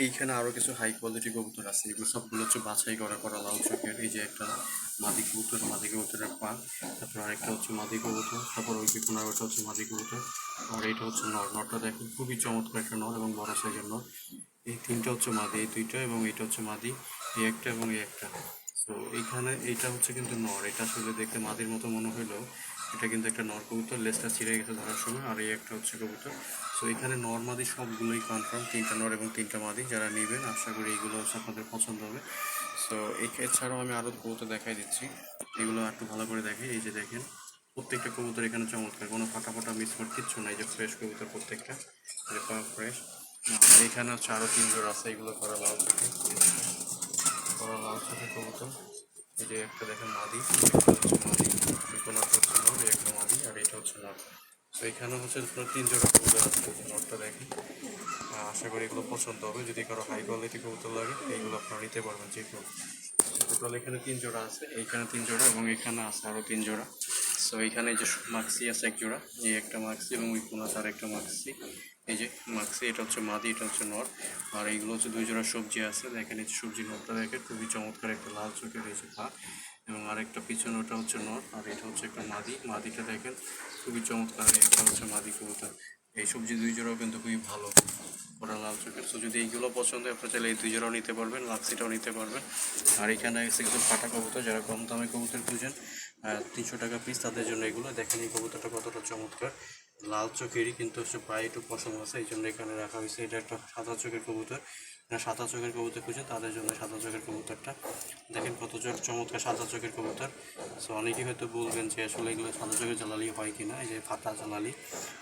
এইখানে আরো কিছু হাই কোয়ালিটি কবুতর আছে, এগুলো সবগুলো হচ্ছে বাছাই করা করা লাল চোখের। এই যে একটা মাদি কবুতর, মাদি কবুতরের পা, তারপর আরেকটা হচ্ছে মাদি কবুতর, তারপর ওই যে কোনার ওটা হচ্ছে মাদি কবুতর, আর এইটা হচ্ছে নর। নরটা দেখুন খুবই চমৎকার একটা নর এবং বড় সাইজের নর। এই তিনটা হচ্ছে মাদি, এই দুইটা এবং এইটা হচ্ছে মাদি, এই একটা এবং এই একটা। তো এইখানে এইটা হচ্ছে কিন্তু নর, এটা আসলে দেখতে মাদির মতো মনে হইলেও এটা কিন্তু একটা নর কবুতর, লেজটা ছিঁড়ে গেছে ধরার সময়। আর এই একটা হচ্ছে কবুতর। সো এখানে নর মাদি সবগুলোই কনফার্ম, তিনটা নর এবং তিনটা মাদি। যারা নেবেন আশা করি এইগুলো হচ্ছে আপনাদের পছন্দ হবে। সো এছাড়াও আমি আরও কবুতর দেখাই দিচ্ছি, এগুলো একটু ভালো করে দেখে। এই যে দেখেন প্রত্যেকটা কবুতর এখানে চমৎকার, কোনো ফাটা ফাটা মিসমার্ক কিচ্ছু নাই, যে ফ্রেশ কবুতর প্রত্যেকটা, ফ্রেশ। এখানে হচ্ছে আরও তিন জোড়া আছে, এগুলো করা লাল চোখে, করা লাল চোখে কবুতর। এই যে একটা দেখেন মাদি, একটা হচ্ছে মাদি, কোনাটা হচ্ছে নর, এই একটা মাদি, আর এটা হচ্ছে নর। তো এখানে হচ্ছে আপনার তিন জোড়া কবুতর আছে, নরটা দেখেন। আশা করি এগুলো পছন্দ হবে। যদি কারো হাই কোয়ালিটি কবুতর লাগে এইগুলো আপনারা নিতে পারবেন যে কেউ। টোটাল এখানে তিন জোড়া আছে, এইখানে তিন জোড়া এবং এখানে আছে আরও তিন জোড়া। সো এইখানে এই যে মাক্সি আছে এক জোড়া, এই একটা মাক্সি এবং ওই কোনাতে আর একটা মাক্সি। এই যে মাক্সি, এটা হচ্ছে মাদি, এটা হচ্ছে নর। আর এইগুলো হচ্ছে দুই জোড়া সবজি আছে, দেখেন এই যে সবজির নরটা দেখেন খুবই চমৎকার, একটা লাল চোখের এই যে পা, এবং আরেকটা পিছনে ওটা হচ্ছে নর, আর এটা হচ্ছে একটা মাদি। মাদিটা দেখেন খুবই চমৎকার, একটা হচ্ছে মাদি কবুতর। এই সবজি দুই জোড়াও কিন্তু খুবই ভালো, ওরা লাল চোখের। তো যদি এইগুলো পছন্দ হয় আপনারা চাইলে এই দুই জোড়াও নিতে পারবেন, লাক্সিটাও নিতে পারবেন। আর এখানে এসে কিছু ফাটা কবুতর, যারা কম দামে কবুতর খুঁজেন 300 টাকা পিস, তাদের জন্য এগুলো দেখেন। এই কবুতরটা কতটা চমৎকার, লাল চোখেরই কিন্তু হচ্ছে প্রায় একটু পশম আছে, এই জন্য এখানে রাখা হয়েছে। এটা একটা সাদা চোখের কবুতর, সাদা চোখের কবুতর খুঁজে তাদের জন্য সাদা চোখের কবুতরটা দেখেন কত চমৎকার সাদা চোখের কবুতর। সো অনেকেই হয়তো বলবেন যে আসলে এগুলো সাদা চোখের জালালি হয় কিনা, এই যে ফাটা জালালি,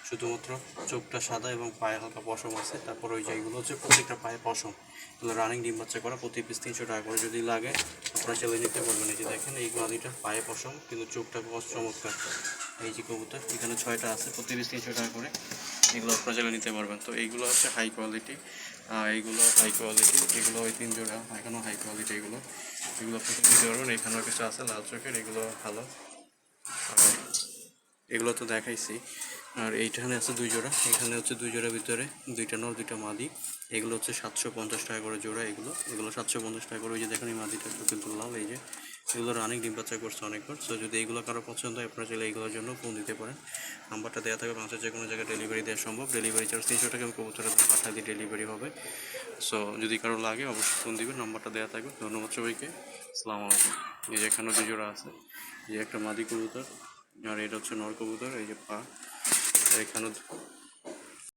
শুধুমাত্র চোখটা সাদা এবং পায়ে হালকা পশম আছে। তারপর ওই যে এগুলো হচ্ছে প্রত্যেকটা পায়ে পশম, এগুলো রানিং ডিম বাচ্চা করা, প্রতি পিস 300 টাকা করে। যদি লাগে আপনারা চাইলে নিতে পারবেন। এই যে দেখেন এই গাড়িটা পায়ে পশম কিন্তু চোখটা চমৎকার। এই যে কবুতর এখানে 6টা আছে, প্রতি পিস 300 টাকা করে, এগুলো আপনারা চাইলে নিতে পারবেন। তো এইগুলো হচ্ছে হাই কোয়ালিটি, এইগুলো হাই কোয়ালিটি, এগুলো ওই তিন জোড়া এখানেও হাই কোয়ালিটি। এগুলো এগুলো আপনি নিতে পারবেন। এখানেও কিছু আছে লাল চোখের, এগুলো ভালো। আর এগুলো তো দেখাইছি। আর এইখানে আছে দুই জোড়া, এখানে হচ্ছে দুই জোড়ার ভিতরে দুইটা নর দুইটা মাদি। এগুলো হচ্ছে 750 টাকা করে জোড়া, এগুলো 750 টাকা করে। ওই যে দেখেন এই মাদিটা একটু কিন্তু লাল, এই যে এগুলো রানিং ডিম বাচ্চা করছে অনেকবার। সো যদি এগুলো কারো পছন্দ হয় আপনারা চাইলে এইগুলোর জন্য ফোন দিতে পারেন। নাম্বারটা দেওয়া থাকবে, বাংলাদেশের যে কোনো জায়গায় ডেলিভারি দেওয়া সম্ভব। ডেলিভারি চার্জ 300 টাকা, কবুতরে পাঠা দিয়ে ডেলিভারি হবে। সো যদি কারো লাগে অবশ্যই ফোন দিবেন, নাম্বারটা দেওয়া থাকবে। ধন্যবাদ সবাইকে, আসসালামু আলাইকুম। এই যে এখানেও দুই জোড়া আছে, এই যে একটা মাদি কবুতর, আর এটা হচ্ছে নর কবুতর। এই যে পা, এখানে